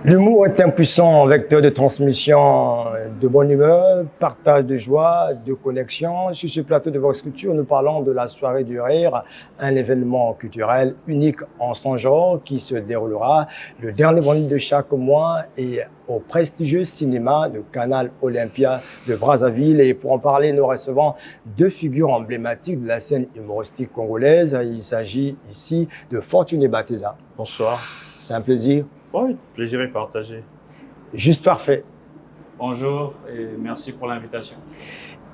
L'humour est un puissant vecteur de transmission de bonne humeur, partage de joie, de connexion. Sur ce plateau de Vox Culture, nous parlons de la soirée du rire, un événement culturel unique en son genre qui se déroulera le dernier vendredi de chaque mois et au prestigieux cinéma de Canal Olympia de Brazzaville. Et pour en parler, nous recevons deux figures emblématiques de la scène humoristique congolaise. Il s'agit ici de Fortuné Bateza. Bonsoir. C'est un plaisir. Oui, plaisir est partagé. Juste parfait. Bonjour et merci pour l'invitation.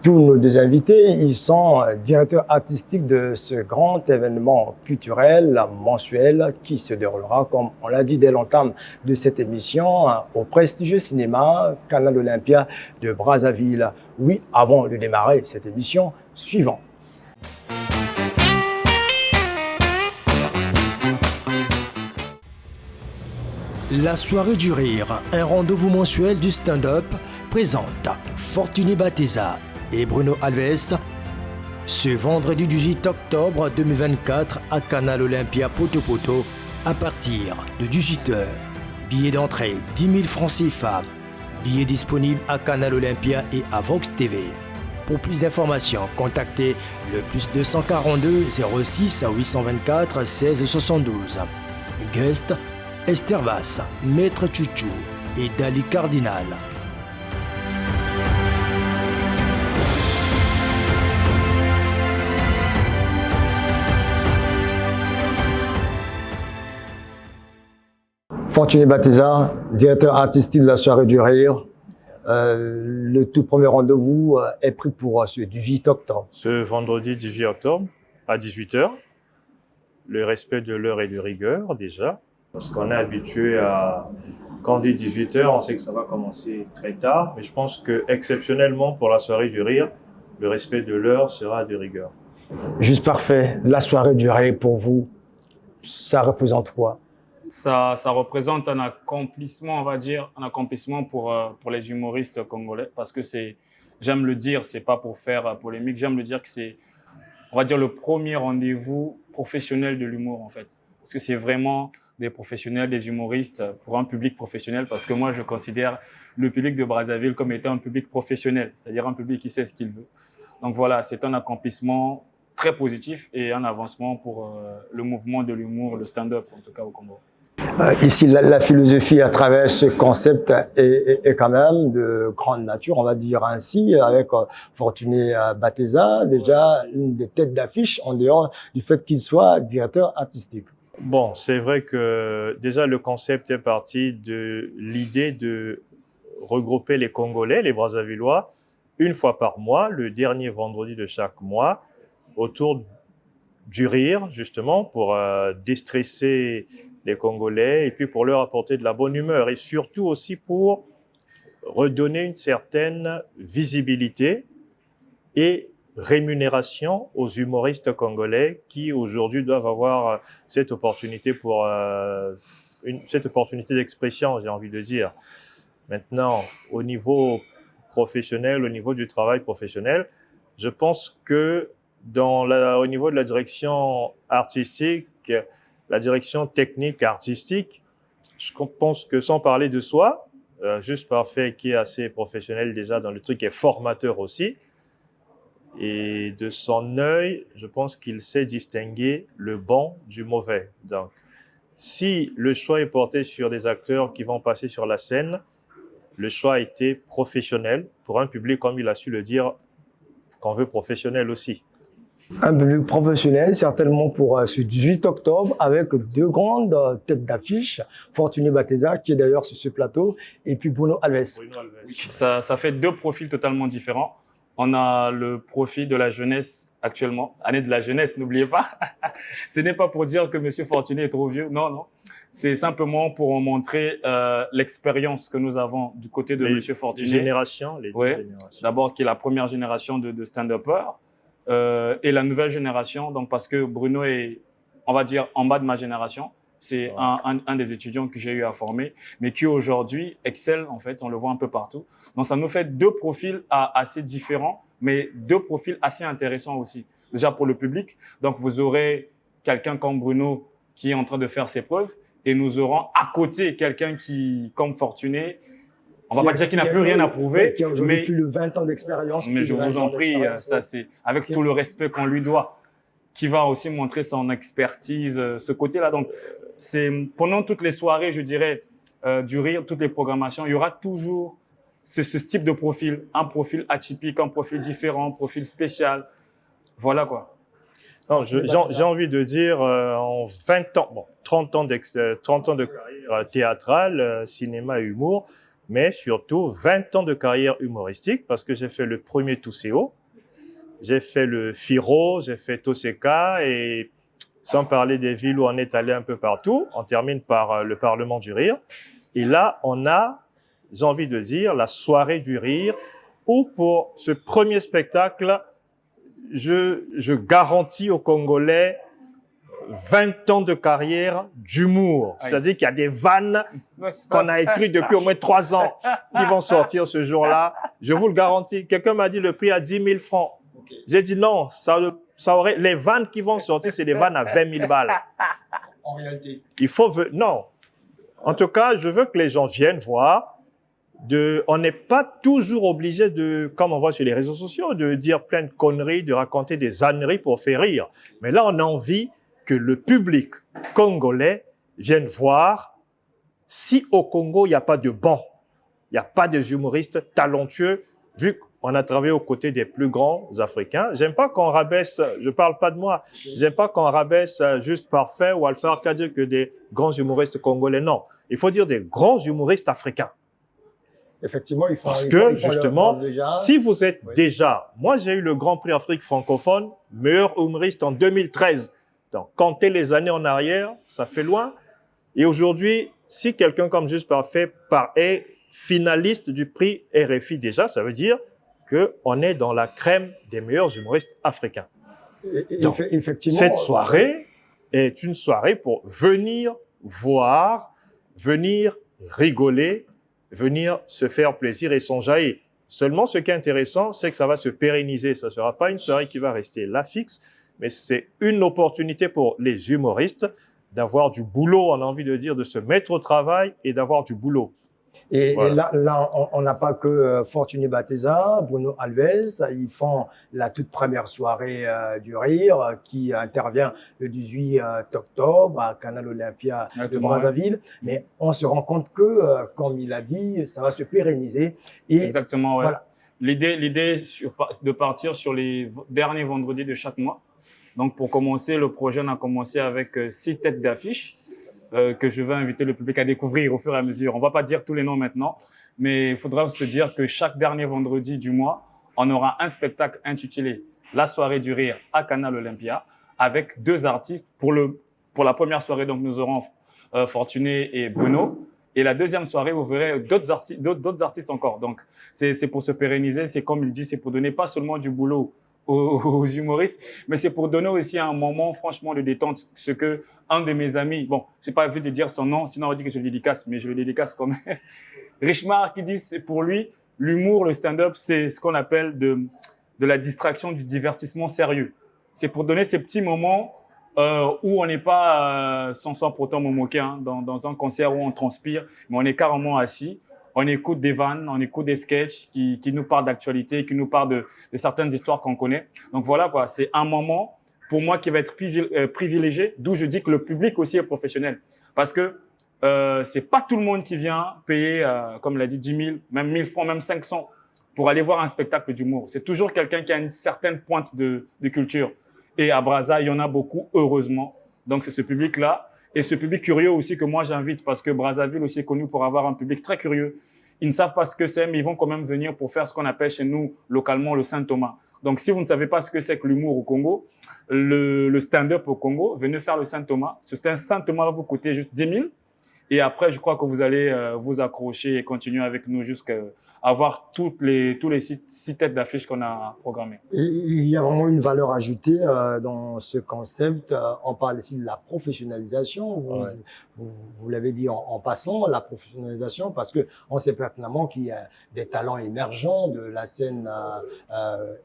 Tous nos deux invités, ils sont directeurs artistiques de ce grand événement culturel mensuel qui se déroulera, comme on l'a dit dès l'entame de cette émission, au prestigieux cinéma Canal Olympia de Brazzaville. Oui, avant de démarrer cette émission, suivant. La soirée du rire, un rendez-vous mensuel du stand-up, présente Fortuné Bateza et Bruno Alves ce vendredi 18 octobre 2024 à Canal Olympia Poto Poto à partir de 18h. Billets d'entrée 10 000 francs CFA. Billets disponibles à Canal Olympia et à Vox TV. Pour plus d'informations, contactez le +242 06 824 16 72. Guest Esther Vasse, Maître Chouchou et Dali Cardinal. Fortuné Bateza, directeur artistique de la soirée du rire. Le tout premier rendez-vous est pris pour ce 18 octobre. Ce vendredi 18 octobre à 18h, le respect de l'heure et de rigueur déjà, parce qu'on est habitué à, quand on dit 18h, on sait que ça va commencer très tard, mais je pense que exceptionnellement pour la soirée du rire, le respect de l'heure sera de rigueur. Juste parfait, la soirée du rire pour vous, ça représente quoi? Ça représente un accomplissement, on va dire, un accomplissement pour les humoristes congolais, parce que j'aime le dire, c'est pas pour faire polémique, j'aime le dire que c'est, on va dire, le premier rendez-vous professionnel de l'humour, en fait. Parce que c'est vraiment des professionnels, des humoristes pour un public professionnel, parce que moi, je considère le public de Brazzaville comme étant un public professionnel, c'est-à-dire un public qui sait ce qu'il veut. Donc voilà, c'est un accomplissement très positif et un avancement pour le mouvement de l'humour, le stand-up, en tout cas au Congo. Ici, la philosophie à travers ce concept est quand même de grande nature, on va dire ainsi, avec Fortuné Bateza, déjà une des têtes d'affiche en dehors du fait qu'il soit directeur artistique. Bon, c'est vrai que déjà le concept est parti de l'idée de regrouper les Congolais, les Brazzavillois, une fois par mois, le dernier vendredi de chaque mois, autour du rire, justement, pour déstresser les Congolais et puis pour leur apporter de la bonne humeur et surtout aussi pour redonner une certaine visibilité et rémunération aux humoristes congolais qui aujourd'hui doivent avoir cette opportunité cette opportunité d'expression, j'ai envie de dire. Maintenant, au niveau professionnel, au niveau du travail professionnel, je pense que au niveau de la direction artistique, la direction technique artistique, je pense que sans parler de soi, juste parfait qui est assez professionnel déjà dans le truc et formateur aussi, et de son œil, je pense qu'il sait distinguer le bon du mauvais. Donc, si le choix est porté sur des acteurs qui vont passer sur la scène, le choix a été professionnel pour un public, comme il a su le dire, qu'on veut professionnel aussi. Un public professionnel, certainement pour ce 18 octobre, avec deux grandes têtes d'affiche, Fortuné Bateza, qui est d'ailleurs sur ce plateau, et puis Bruno Alves. Ça fait deux profils totalement différents. On a le profil de la jeunesse actuellement, année de la jeunesse, n'oubliez pas. Ce n'est pas pour dire que M. Fortuné est trop vieux, non, non. C'est simplement pour montrer l'expérience que nous avons du côté de M. Fortuné. Les générations. D'abord, qui est la première génération de stand-uppers et la nouvelle génération. Donc, parce que Bruno est, on va dire, en bas de ma génération. C'est un des étudiants que j'ai eu à former, mais qui aujourd'hui excelle, en fait, on le voit un peu partout. Donc, ça nous fait deux profils assez différents, mais deux profils assez intéressants aussi. Déjà pour le public, donc vous aurez quelqu'un comme Bruno qui est en train de faire ses preuves, et nous aurons à côté quelqu'un qui, comme Fortuné, on va pas dire qu'il n'a plus rien à prouver, qui a aujourd'hui mais plus de 20 ans d'expérience. mais je vous en prie, ça c'est avec tout le respect qu'on lui doit, qui va aussi montrer son expertise, ce côté-là. Donc, c'est pendant toutes les soirées, je dirais, du rire, toutes les programmations, il y aura toujours ce type de profil, un profil atypique, un profil différent, un profil spécial. Voilà quoi. Non, j'ai envie de dire, en 20 ans, bon, 30 ans de carrière théâtrale, cinéma et humour, mais surtout 20 ans de carrière humoristique, parce que j'ai fait le premier Touséo, j'ai fait le Firo, j'ai fait Toseka, et sans parler des villes où on est allé un peu partout, on termine par le Parlement du Rire. Et là, on a, j'ai envie de dire, la soirée du rire, où pour ce premier spectacle, je garantis aux Congolais 20 ans de carrière d'humour. C'est-à-dire qu'il y a des vannes qu'on a écrites depuis au moins 3 ans qui vont sortir ce jour-là. Je vous le garantis. Quelqu'un m'a dit le prix à 10 000 francs. Okay. J'ai dit non, ça aurait, les vannes qui vont sortir, c'est des vannes à 20 000 balles. En réalité. Il faut, non. En tout cas, je veux que les gens viennent voir. On n'est pas toujours obligé de, comme on voit sur les réseaux sociaux, de dire plein de conneries, de raconter des âneries pour faire rire. Mais là, on a envie que le public congolais vienne voir si au Congo, il n'y a pas de bons, il n'y a pas des humoristes talentueux, vu qu'on a travaillé aux côtés des plus grands Africains. J'aime pas qu'on rabaisse, je parle pas de moi, j'aime pas qu'on rabaisse juste Parfait ou Alpha Arcadio que des grands humoristes congolais. Non, il faut dire des grands humoristes africains. Effectivement, il faut. Parce que, justement, si vous êtes déjà... Moi, j'ai eu le Grand Prix Afrique francophone, meilleur humoriste en 2013. Donc, comptez les années en arrière, ça fait loin. Et aujourd'hui, si quelqu'un comme Juste Parfait est finaliste du prix RFI déjà, ça veut dire qu'on est dans la crème des meilleurs humoristes africains. Donc, effectivement, cette soirée est une soirée pour venir voir, venir rigoler, venir se faire plaisir et s'enjailler. Seulement, ce qui est intéressant, c'est que ça va se pérenniser. Ça ne sera pas une soirée qui va rester là fixe, mais c'est une opportunité pour les humoristes d'avoir du boulot, on a envie de dire, de se mettre au travail et d'avoir du boulot. Et, voilà. Et là, on n'a pas que Fortuné Bateza, Bruno Alves, ils font la toute première soirée du rire qui intervient le 18 octobre à Canal Olympia de Brazzaville. Mais on se rend compte que, comme il a dit, ça va se pérenniser. Et exactement, ouais. Voilà. L'idée de partir sur les derniers vendredis de chaque mois. Donc, pour commencer, le projet, on a commencé avec 6 têtes d'affiche. Que je vais inviter le public à découvrir au fur et à mesure. On ne va pas dire tous les noms maintenant, mais il faudra se dire que chaque dernier vendredi du mois, on aura un spectacle intitulé « La soirée du rire » à Canal Olympia avec 2 artistes. Pour la première soirée, donc, nous aurons Fortuné et Bruno. Et la deuxième soirée, vous verrez d'autres artistes encore. Donc, c'est pour se pérenniser. C'est comme il dit, c'est pour donner pas seulement du boulot aux humoristes, mais c'est pour donner aussi un moment franchement de détente, ce que un de mes amis, bon, j'ai pas envie de dire son nom, sinon on dit que je le dédicace, mais je le dédicace quand même. Richemar qui dit, c'est pour lui, l'humour, le stand-up, c'est ce qu'on appelle de la distraction, du divertissement sérieux. C'est pour donner ces petits moments où on n'est pas sans pour autant me moquer, hein, dans un concert où on transpire, mais on est carrément assis. On écoute des vannes, on écoute des sketchs qui nous parlent d'actualité, qui nous parlent de certaines histoires qu'on connaît. Donc voilà quoi, c'est un moment pour moi qui va être privilégié, d'où je dis que le public aussi est professionnel. Parce que c'est pas tout le monde qui vient payer, comme l'a dit, 10 000, même 1000 francs, même 500 pour aller voir un spectacle d'humour. C'est toujours quelqu'un qui a une certaine pointe de culture. Et à Brazza, il y en a beaucoup, heureusement. Donc c'est ce public-là. Et ce public curieux aussi que moi j'invite, parce que Brazzaville aussi est connu pour avoir un public très curieux. Ils ne savent pas ce que c'est, mais ils vont quand même venir pour faire ce qu'on appelle chez nous localement le Saint-Thomas. Donc si vous ne savez pas ce que c'est que l'humour au Congo, le stand-up au Congo, venez faire le Saint-Thomas. Ce Saint-Thomas va vous coûter juste 10 000. Et après, je crois que vous allez vous accrocher et continuer avec nous jusqu'à avoir tous les 6 têtes d'affiches qu'on a programmées. Il y a vraiment une valeur ajoutée dans ce concept. On parle ici de la professionnalisation. Vous l'avez dit en passant, la professionnalisation, parce que on sait pertinemment qu'il y a des talents émergents de la scène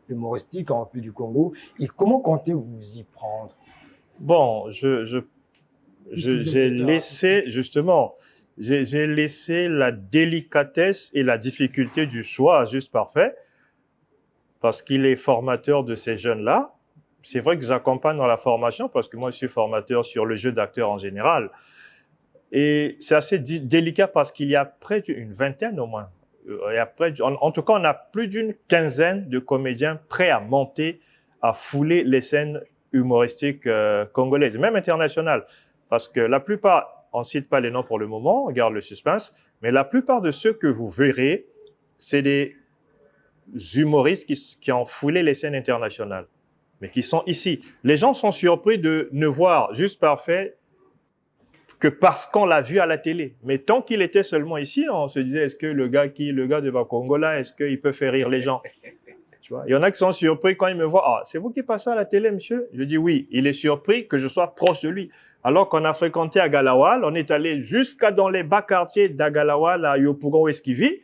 humoristique en plus du Congo. Et comment comptez-vous y prendre? Bon, j'ai laissé, justement, j'ai laissé la délicatesse et la difficulté du choix juste parfait, parce qu'il est formateur de ces jeunes-là. C'est vrai que j'accompagne dans la formation, parce que moi, je suis formateur sur le jeu d'acteur en général. Et c'est assez délicat parce qu'il y a près d'une vingtaine au moins. En tout cas, on a plus d'une quinzaine de comédiens prêts à monter, à fouler les scènes humoristiques congolaises, même internationales. Parce que la plupart, on ne cite pas les noms pour le moment, on garde le suspense, mais la plupart de ceux que vous verrez, c'est des humoristes qui ont foulé les scènes internationales, mais qui sont ici. Les gens sont surpris de ne voir Juste Parfait que parce qu'on l'a vu à la télé. Mais tant qu'il était seulement ici, on se disait, est-ce que le gars de Bakongola, est-ce qu'il peut faire rire les gens? Tu vois, il y en a qui sont surpris quand ils me voient. Ah, c'est vous qui passez à la télé, monsieur? Je dis oui. Il est surpris que je sois proche de lui. Alors qu'on a fréquenté Agalawal, on est allé jusqu'à dans les bas quartiers d'Agalawal, à Yopougon, où est-ce qu'il vit.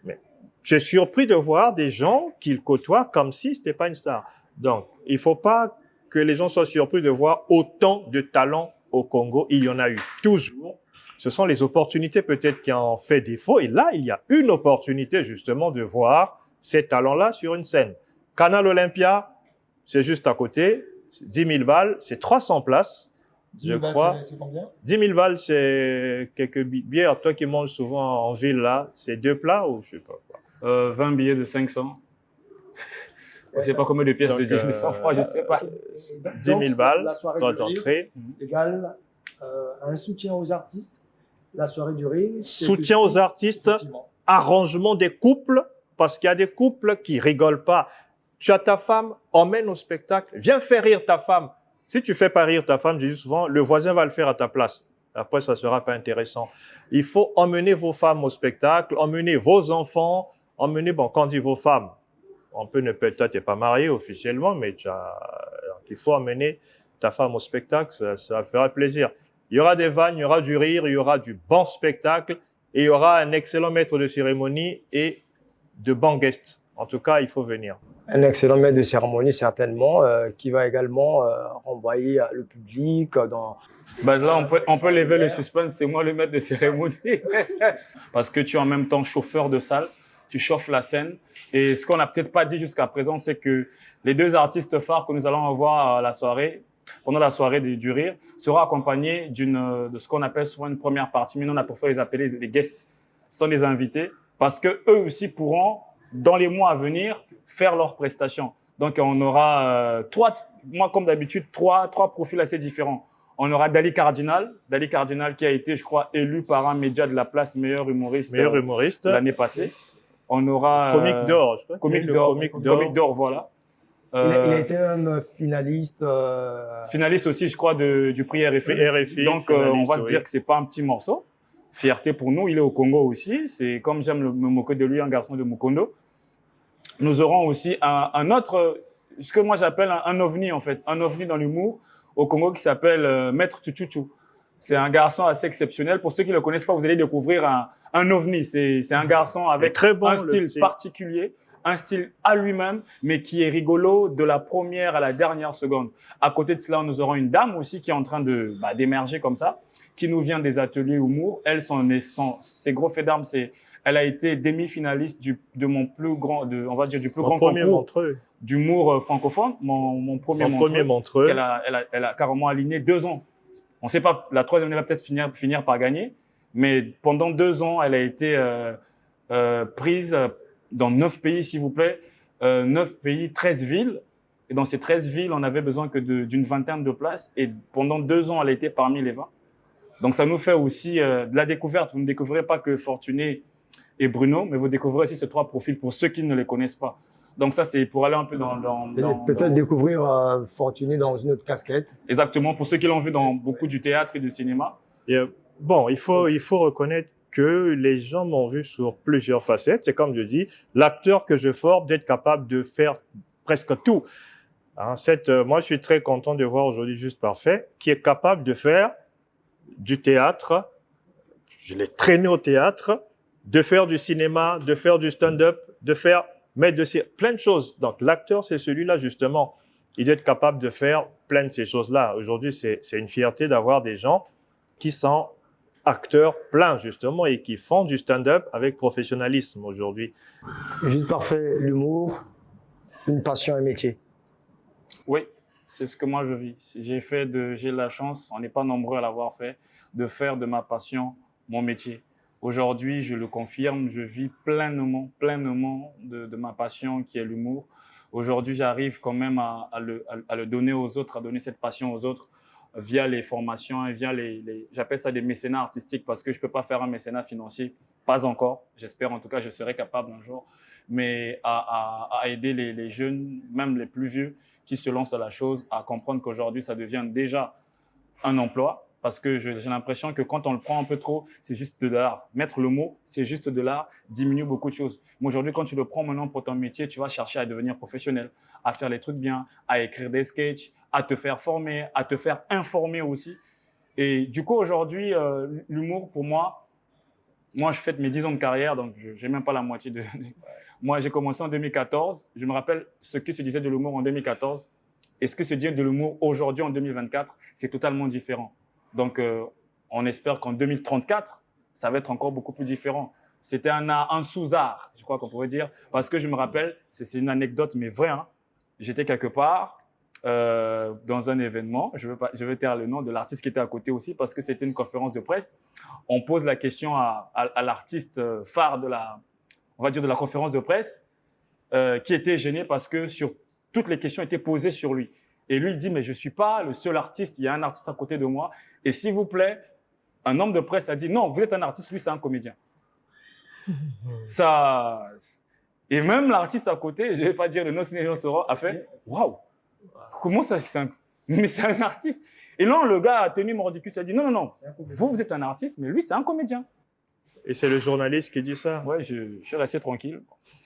Mais j'ai surpris de voir des gens qu'il côtoie comme si c'était pas une star. Donc, il ne faut pas que les gens soient surpris de voir autant de talents au Congo. Il y en a eu toujours. Ce sont les opportunités peut-être qui en fait défaut. Et là, il y a une opportunité justement de voir ces talents-là sur une scène. Canal Olympia, c'est juste à côté. 10 000 balles, c'est 300 places. 10 000 je crois. C'est combien? 10 000 balles, c'est quelques bières. Toi qui manges souvent en ville, là, c'est 2 plats ou je sais pas quoi. 20 billets de 500. Je ne sais pas combien de pièces Donc, de 10 000 francs, je ne sais pas. 10 000 balles, la soirée droit du rire d'entrée. égale un soutien aux artistes. La soirée du rire. Soutien aux artistes, arrangement des couples, parce qu'il y a des couples qui rigolent pas. Tu as ta femme, emmène au spectacle, viens faire rire ta femme. Si tu fais pas rire ta femme, je dis souvent, le voisin va le faire à ta place. Après, ça sera pas intéressant. Il faut emmener vos femmes au spectacle, emmener vos enfants, bon, quand on dit vos femmes, on peut ne peut-être t'es pas marié officiellement, mais il faut emmener ta femme au spectacle, ça fera plaisir. Il y aura des vannes, il y aura du rire, il y aura du bon spectacle, et il y aura un excellent maître de cérémonie et de bons guests. En tout cas, il faut venir. Un excellent maître de cérémonie, certainement, qui va également renvoyer le public dans... Ben là, on peut lever le suspense, c'est moi le maître de cérémonie. Parce que tu es en même temps chauffeur de salle, tu chauffes la scène. Et ce qu'on n'a peut-être pas dit jusqu'à présent, c'est que les deux artistes phares que nous allons avoir à la soirée, pendant la soirée du rire, seront accompagnés de ce qu'on appelle souvent une première partie. Mais nous, on a préféré les appeler les guests. Ce sont des invités parce qu'eux aussi pourront, dans les mois à venir, faire leurs prestations. Donc, on aura moi, comme d'habitude, trois profils assez différents. On aura Dali Cardinal qui a été, je crois, élu par un média de la place meilleur humoriste l'année passée. On aura Comique d'or, je crois. Comique d'or, voilà. Il a été même finaliste. Finaliste aussi, je crois, du prix RFI. Donc, on va se dire que c'est pas un petit morceau. Fierté pour nous, il est au Congo aussi. C'est comme j'aime me moquer de lui, un garçon de Mukondo. Nous aurons aussi un autre, ce que moi j'appelle un ovni en fait, un ovni dans l'humour au Congo qui s'appelle Maître Tututu. C'est un garçon assez exceptionnel. Pour ceux qui ne le connaissent pas, vous allez découvrir un ovni. C'est un garçon avec un style particulier, un style à lui-même, mais qui est rigolo de la première à la dernière seconde. À côté de cela, nous aurons une dame aussi qui est en train d'émerger comme ça, qui nous vient des ateliers humour. Elle, ses gros faits d'armes, elle a été demi-finaliste de mon plus grand, on va dire du plus grand concours d'humour francophone, mon premier Montreux. Elle a carrément aligné 2 ans. On ne sait pas, la troisième année va peut-être finir par gagner, mais pendant 2 ans, elle a été prise dans 9 pays, s'il vous plaît, 9 pays, 13 villes. Et dans ces 13 villes, on avait besoin que d'une vingtaine de places. Et pendant 2 ans, elle a été parmi les 20. Donc, ça nous fait aussi de la découverte. Vous ne découvrirez pas que Fortuné et Bruno, mais vous découvrez aussi ces 3 profils pour ceux qui ne les connaissent pas. Donc ça, c'est pour aller un peu peut-être découvrir Fortuné dans une autre casquette. Exactement, pour ceux qui l'ont vu dans beaucoup du théâtre et du cinéma. Et, bon, il faut reconnaître que les gens m'ont vu sur plusieurs facettes. C'est comme je dis, l'acteur que je forme d'être capable de faire presque tout. Hein, moi, je suis très content de voir aujourd'hui Juste Parfait, qui est capable de faire du théâtre. Je l'ai traîné au théâtre, de faire du cinéma, de faire du stand-up, de faire plein de choses. Donc, l'acteur, c'est celui-là, justement, il doit être capable de faire plein de ces choses-là. Aujourd'hui, c'est une fierté d'avoir des gens qui sont acteurs pleins, justement, et qui font du stand-up avec professionnalisme aujourd'hui. Juste parfait, l'humour, une passion, un métier. Oui, c'est ce que moi je vis. J'ai la chance, on n'est pas nombreux à l'avoir fait, de faire de ma passion mon métier. Aujourd'hui, je le confirme, je vis pleinement de ma passion qui est l'humour. Aujourd'hui, j'arrive quand même à le donner aux autres, à donner cette passion aux autres via les formations et via j'appelle ça des mécénats artistiques parce que je ne peux pas faire un mécénat financier, pas encore. J'espère en tout cas, je serai capable un jour, mais à aider les jeunes, même les plus vieux, qui se lancent dans la chose, à comprendre qu'aujourd'hui, ça devient déjà un emploi. Parce que j'ai l'impression que quand on le prend un peu trop, c'est juste de l'art. Mettre le mot, c'est juste de l'art, diminue beaucoup de choses. Mais aujourd'hui, quand tu le prends maintenant pour ton métier, tu vas chercher à devenir professionnel, à faire les trucs bien, à écrire des sketchs, à te faire former, à te faire informer aussi. Et du coup, aujourd'hui, l'humour, pour moi, je fête mes 10 ans de carrière, donc je n'ai même pas la moitié de... Moi, j'ai commencé en 2014. Je me rappelle ce que se disait de l'humour en 2014 et ce que se dit de l'humour aujourd'hui en 2024, c'est totalement différent. Donc, on espère qu'en 2034, ça va être encore beaucoup plus différent. C'était un sous-art, je crois qu'on pourrait dire, parce que je me rappelle, c'est une anecdote, mais vraie. Hein. J'étais quelque part dans un événement, je vais taire le nom de l'artiste qui était à côté aussi, parce que c'était une conférence de presse. On pose la question à l'artiste phare on va dire de la conférence de presse, qui était gêné parce que toutes les questions étaient posées sur lui. Et lui, il dit, mais je ne suis pas le seul artiste, il y a un artiste à côté de moi. Et s'il vous plaît, un homme de presse a dit, non, vous êtes un artiste, lui, c'est un comédien. Ça... Et même l'artiste à côté, je ne vais pas dire le nom, sinon les gens sauront, a fait, waouh, comment ça, mais c'est un artiste. Et non, le gars a tenu mordicus, il a dit, non, vous êtes un artiste, mais lui, c'est un comédien. Et c'est le journaliste qui dit ça? Ouais, je suis resté tranquille.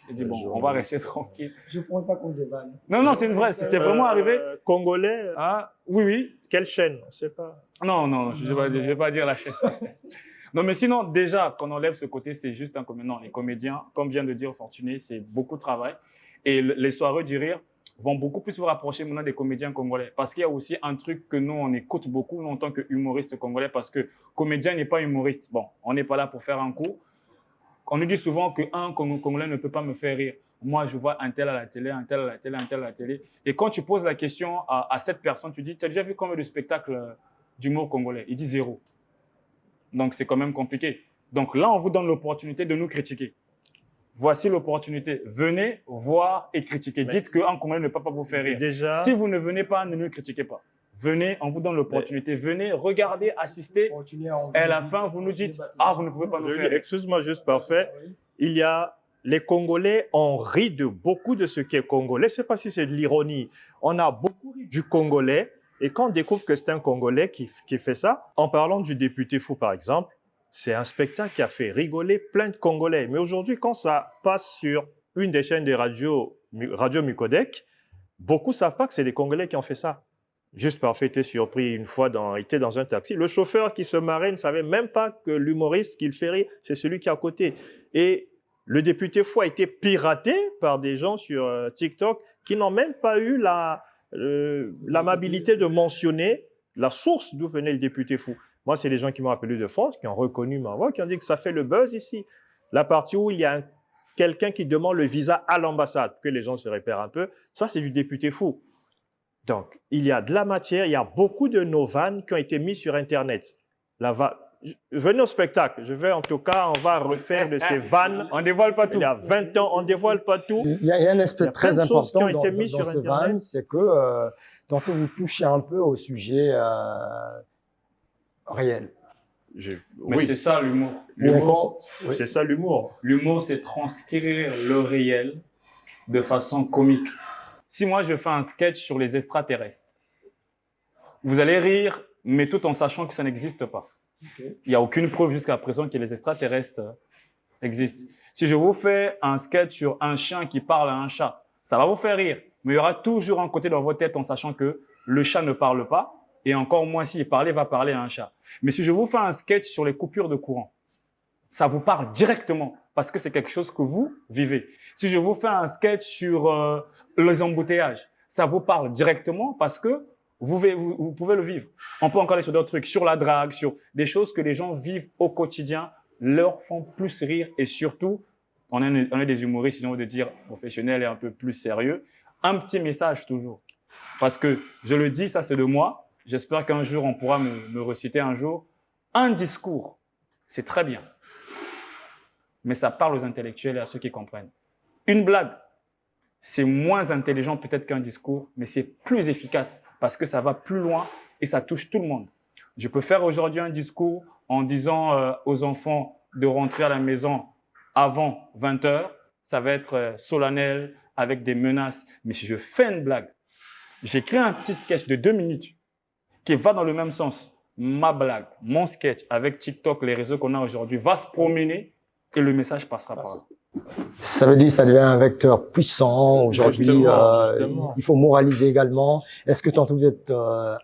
J'ai dit, bon, on va rester tranquille. Je prends ça comme des vannes. Non, c'est vrai, c'est vraiment arrivé. Congolais? Ah, oui. Quelle chaîne? On ne sait pas. Non, je ne vais pas dire la chaîne. Non, mais sinon, déjà, quand on enlève ce côté, c'est juste un comédien. Non, les comédiens, comme vient de dire Fortuné, c'est beaucoup de travail. Et les soirées du rire vont beaucoup plus vous rapprocher maintenant des comédiens congolais. Parce qu'il y a aussi un truc que nous, on écoute beaucoup, nous, en tant qu'humoristes congolais, parce que comédien n'est pas humoriste. Bon, on n'est pas là pour faire un coup. On nous dit souvent qu'un Congolais ne peut pas me faire rire. Moi, je vois un tel à la télé, un tel à la télé, un tel à la télé. Et quand tu poses la question à cette personne, tu dis, tu as déjà vu combien de spectacles d'humour congolais? Il dit 0. Donc, c'est quand même compliqué. Donc là, on vous donne l'opportunité de nous critiquer. Voici l'opportunité. Venez voir et critiquer. Dites qu'un Congolais ne peut pas vous faire rire. Déjà, si vous ne venez pas, ne nous critiquez pas. Venez, on vous donne l'opportunité. Venez, regardez, assistez. Et à la fin, vous nous dites, vous ne pouvez pas nous faire rire. Excuse-moi, juste parfait. Il y a les Congolais, on rit de beaucoup de ce qui est congolais. Je ne sais pas si c'est de l'ironie. On a beaucoup ri du Congolais. Et quand on découvre que c'est un Congolais qui fait ça, en parlant du député fou, par exemple, c'est un spectacle qui a fait rigoler plein de Congolais. Mais aujourd'hui, quand ça passe sur une des chaînes de Radio Mucodec, beaucoup ne savent pas que c'est des Congolais qui ont fait ça. Juste parfait, était surpris une fois, il était dans un taxi. Le chauffeur qui se marrait ne savait même pas que l'humoriste qui le fait rire, c'est celui qui est à côté. Et le député fou a été piraté par des gens sur TikTok qui n'ont même pas eu l'amabilité de mentionner la source d'où venait le député fou. Moi, c'est les gens qui m'ont appelé de France, qui ont reconnu ma voix, qui ont dit que ça fait le buzz ici. La partie où il y a quelqu'un qui demande le visa à l'ambassade, que les gens se repèrent un peu, ça, c'est du député fou. Donc, il y a de la matière, il y a beaucoup de nos vannes qui ont été mises sur Internet. Venez au spectacle. En tout cas, on va refaire de ces vannes. On ne dévoile pas tout. Il y a 20 ans, on ne dévoile pas tout. Il y a un aspect très important dans ces Internet. vannes, c'est que tantôt vous touchez un peu au sujet réel. Mais c'est ça l'humour. C'est ça l'humour. L'humour, c'est transcrire le réel de façon comique. Si moi, je fais un sketch sur les extraterrestres, vous allez rire, mais tout en sachant que ça n'existe pas. Okay. Il n'y a aucune preuve jusqu'à présent que les extraterrestres existent. Si je vous fais un sketch sur un chien qui parle à un chat, ça va vous faire rire, mais il y aura toujours un côté dans votre tête en sachant que le chat ne parle pas, et encore moins s'il parlait, va parler à un chat. Mais si je vous fais un sketch sur les coupures de courant, ça vous parle directement parce que c'est quelque chose que vous vivez. Si je vous fais un sketch sur les embouteillages, ça vous parle directement parce que vous pouvez le vivre. On peut encore aller sur d'autres trucs, sur la drague, sur des choses que les gens vivent au quotidien, leur font plus rire et surtout, on est des humoristes, si on veut dire professionnels et un peu plus sérieux, un petit message toujours. Parce que je le dis, ça c'est de moi, j'espère qu'un jour on pourra me reciter un jour, un discours, c'est très bien, mais ça parle aux intellectuels et à ceux qui comprennent. Une blague, c'est moins intelligent peut-être qu'un discours, mais c'est plus efficace parce que ça va plus loin et ça touche tout le monde. Je peux faire aujourd'hui un discours en disant aux enfants de rentrer à la maison avant 20 h, ça va être solennel avec des menaces. Mais si je fais une blague, j'écris un petit sketch de 2 minutes qui va dans le même sens. Ma blague, mon sketch avec TikTok, les réseaux qu'on a aujourd'hui, va se promener et le message passera par là. Ça veut dire que ça devient un vecteur puissant. Aujourd'hui, Justement. il faut moraliser également. Est-ce que tu trouves d'être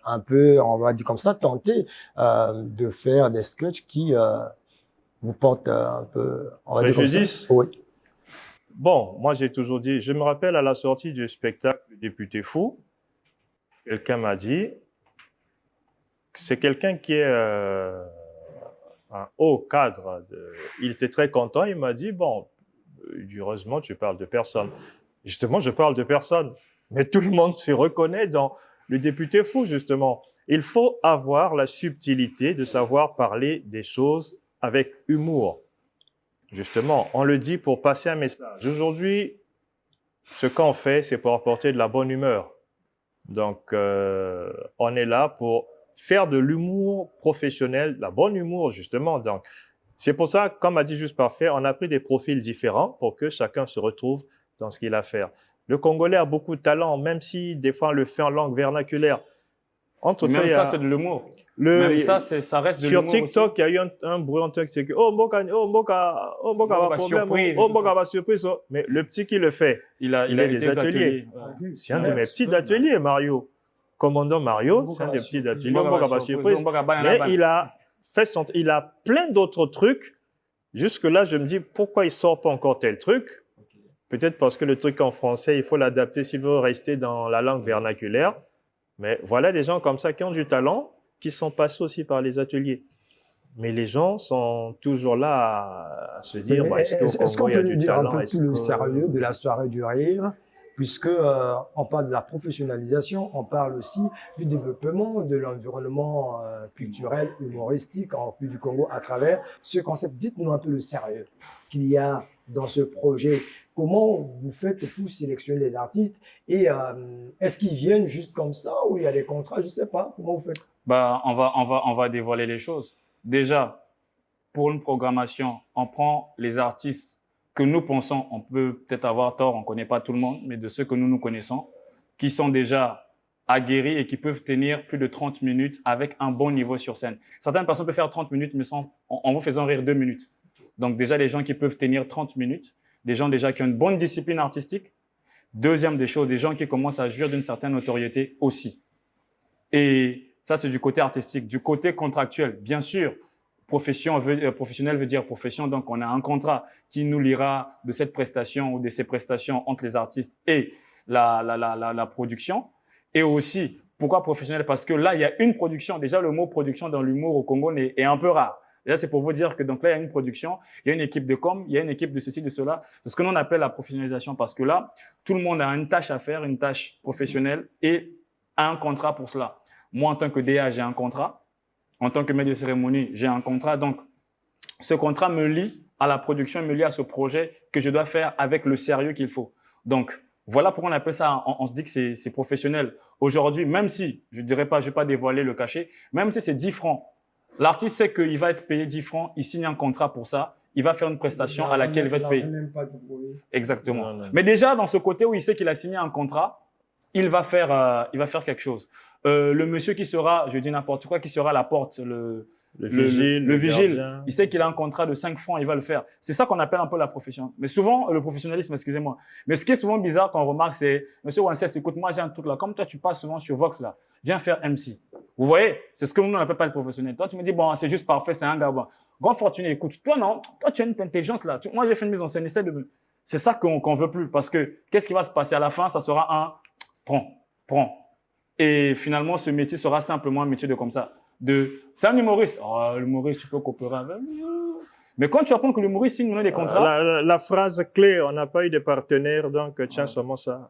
un peu, on va dire comme ça, tenté de faire des sketchs qui vous portent un peu, on va dire comme ça? Préjudice? Oui. Bon, moi j'ai toujours dit, je me rappelle à la sortie du spectacle du Député Fou, quelqu'un m'a dit, c'est quelqu'un qui est un haut cadre. Il était très content, il m'a dit, bon, heureusement tu parles de personne. Justement, je parle de personne, mais tout le monde se reconnaît dans le Député Fou, justement. Il faut avoir la subtilité de savoir parler des choses avec humour. Justement, on le dit pour passer un message. Aujourd'hui, ce qu'on fait, c'est pour apporter de la bonne humeur. Donc, on est là pour faire de l'humour professionnel, de la bonne humour, justement. Donc, c'est pour ça, comme a dit Juste Parfait, on a pris des profils différents pour que chacun se retrouve dans ce qu'il a à faire. Le Congolais a beaucoup de talent, même si des fois on le fait en langue vernaculaire. Entre Même ça, c'est de l'humour. Même ça, ça reste de l'humour. Sur TikTok, il y a eu un bruit en texte, c'est que oh Mboka va problème, oh Mboka va surprise. Mais le petit qui le fait, il a des ateliers. C'est un de mes petits ateliers, Mario. Commandant Mario, c'est un des petits ateliers. Mboka va surprise. Mais il a plein d'autres trucs. Jusque-là, je me dis pourquoi il sort pas encore tel truc. Peut-être parce que le truc en français, il faut l'adapter s'il veut rester dans la langue vernaculaire. Mais voilà des gens comme ça qui ont du talent, qui sont passés aussi par les ateliers. Mais les gens sont toujours là à se dire, est-ce qu'on peut nous dire un peu plus le sérieux de la soirée du rire, puisque on parle de la professionnalisation, on parle aussi du développement de l'environnement culturel, humoristique en plus du Congo à travers ce concept. Dites-nous un peu le sérieux qu'il y a dans ce projet. Comment vous faites pour sélectionner les artistes et est-ce qu'ils viennent juste comme ça ou il y a des contrats? Je ne sais pas. Comment vous faites? Bah, on va dévoiler les choses. Déjà, pour une programmation, on prend les artistes que nous pensons, on peut peut-être avoir tort, on ne connaît pas tout le monde, mais de ceux que nous connaissons, qui sont déjà aguerris et qui peuvent tenir plus de 30 minutes avec un bon niveau sur scène. Certaines personnes peuvent faire 30 minutes, mais en vous faisant rire 2 minutes. Donc déjà, les gens qui peuvent tenir 30 minutes, des gens déjà qui ont une bonne discipline artistique. Deuxième des choses, des gens qui commencent à jouir d'une certaine notoriété aussi. Et ça, c'est du côté artistique. Du côté contractuel, bien sûr, professionnel veut dire profession. Donc, on a un contrat qui nous liera de cette prestation ou de ces prestations entre les artistes et la production. Et aussi, pourquoi professionnel? Parce que là, il y a une production. Déjà, le mot production dans l'humour au Congo est un peu rare. Déjà, c'est pour vous dire que donc là, il y a une production, il y a une équipe de com, il y a une équipe de ceci, de cela. C'est ce que l'on appelle la professionnalisation parce que là, tout le monde a une tâche à faire, une tâche professionnelle et a un contrat pour cela. Moi, en tant que DA, j'ai un contrat. En tant que maître de cérémonie, j'ai un contrat. Donc, ce contrat me lie à la production, me lie à ce projet que je dois faire avec le sérieux qu'il faut. Donc, voilà pourquoi on appelle ça, on se dit que c'est professionnel. Aujourd'hui, même si, je ne dirais pas, je ne vais pas dévoiler le cachet, même si c'est 10 francs, l'artiste sait qu'il va être payé 10 francs, il signe un contrat pour ça, il va faire une prestation à laquelle il va être payé. Exactement. Non. Mais déjà, dans ce côté où il sait qu'il a signé un contrat, il va faire quelque chose. Le monsieur qui sera, je dis n'importe quoi, qui sera à la porte, le vigile, il sait qu'il a un contrat de 5 francs, il va le faire. C'est ça qu'on appelle un peu la profession. Mais souvent, le professionnalisme, excusez-moi. Mais ce qui est souvent bizarre qu'on remarque, c'est, monsieur Wansès, écoute, moi j'ai un truc là, comme toi tu passes souvent sur Vox là, viens faire MC. Vous voyez, c'est ce que nous on n'appelle pas le professionnel. Toi tu me dis, bon, c'est juste parfait, c'est un gars. Bon. Grand Fortuné, écoute, toi non, toi tu as une intelligence là. Moi j'ai fait une mise en scène, c'est ça qu'on veut plus. Parce que qu'est-ce qui va se passer à la fin? Ça sera prends. Et finalement, ce métier sera simplement un métier de comme ça. C'est un humoriste. Oh, l'humoriste, tu peux coopérer avec. Mais quand tu apprends que l'humoriste signe des contrats. La phrase clé, on n'a pas eu de partenaire, donc tiens seulement ça.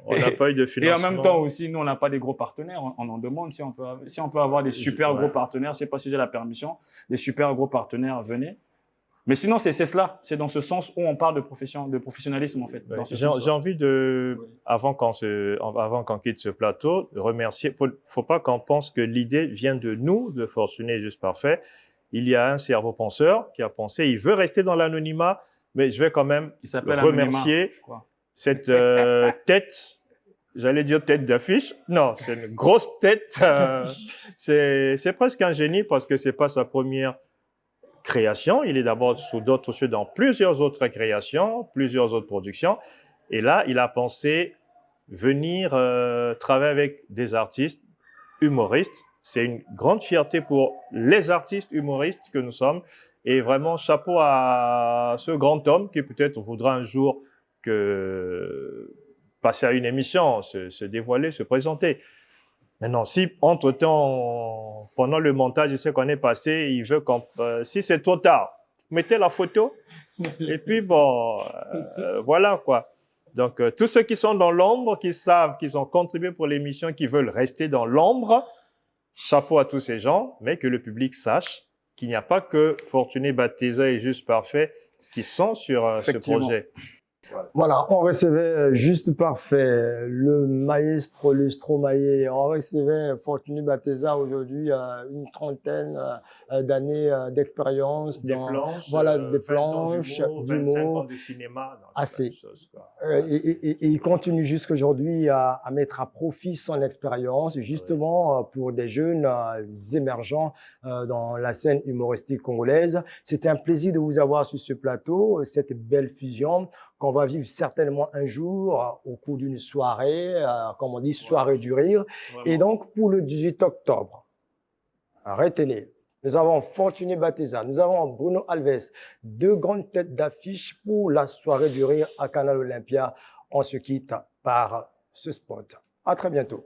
On n'a pas eu de financement. Et en même temps aussi, nous, on n'a pas des gros partenaires. On en demande si on peut avoir des super gros partenaires. Je ne sais pas si j'ai la permission. Des super gros partenaires, venez. Mais sinon, c'est cela. C'est dans ce sens où on parle de professionnalisme, en fait. Ouais. J'ai envie de, avant qu'on quitte ce plateau, de remercier. Il ne faut pas qu'on pense que l'idée vient de nous, de Fortuné et Juste Parfait. Il y a un cerveau penseur qui a pensé, il veut rester dans l'anonymat, mais je vais quand même remercier cette tête, j'allais dire tête d'affiche. Non, c'est une grosse tête. C'est presque un génie parce que c'est pas sa première création. Il est d'abord sous d'autres cieux dans plusieurs autres créations, plusieurs autres productions. Et là, il a pensé venir travailler avec des artistes humoristes. C'est une grande fierté pour les artistes humoristes que nous sommes. Et vraiment, chapeau à ce grand homme qui peut-être voudra un jour passer à une émission, se dévoiler, se présenter. Maintenant, si entre-temps, pendant le montage, il sait qu'on est passé, il veut si c'est trop tard, mettez la photo. Et puis, bon, voilà quoi. Donc, tous ceux qui sont dans l'ombre, qui savent qu'ils ont contribué pour l'émission, qui veulent rester dans l'ombre, chapeau à tous ces gens, mais que le public sache qu'il n'y a pas que Fortuné Bateza et Juste Parfait qui sont sur ce projet. Voilà, on recevait Juste Parfait, le maestro, le Stromae. On recevait Fortuné Bateza aujourd'hui, une trentaine d'années d'expérience. Des planches, voilà, des planches, d'humour, 25 ans de cinéma. Assez. Et il continue jusqu'aujourd'hui à mettre à profit son expérience, justement pour des jeunes émergents dans la scène humoristique congolaise. C'était un plaisir de vous avoir sur ce plateau, cette belle fusion qu'on va vivre certainement un jour au cours d'une soirée, comme on dit, soirée du rire. Vraiment. Et donc, pour le 18 octobre, retenez, nous avons Fortuné Bateza, nous avons Bruno Alves, deux grandes têtes d'affiche pour la soirée du rire à Canal Olympia. On se quitte par ce spot. À très bientôt.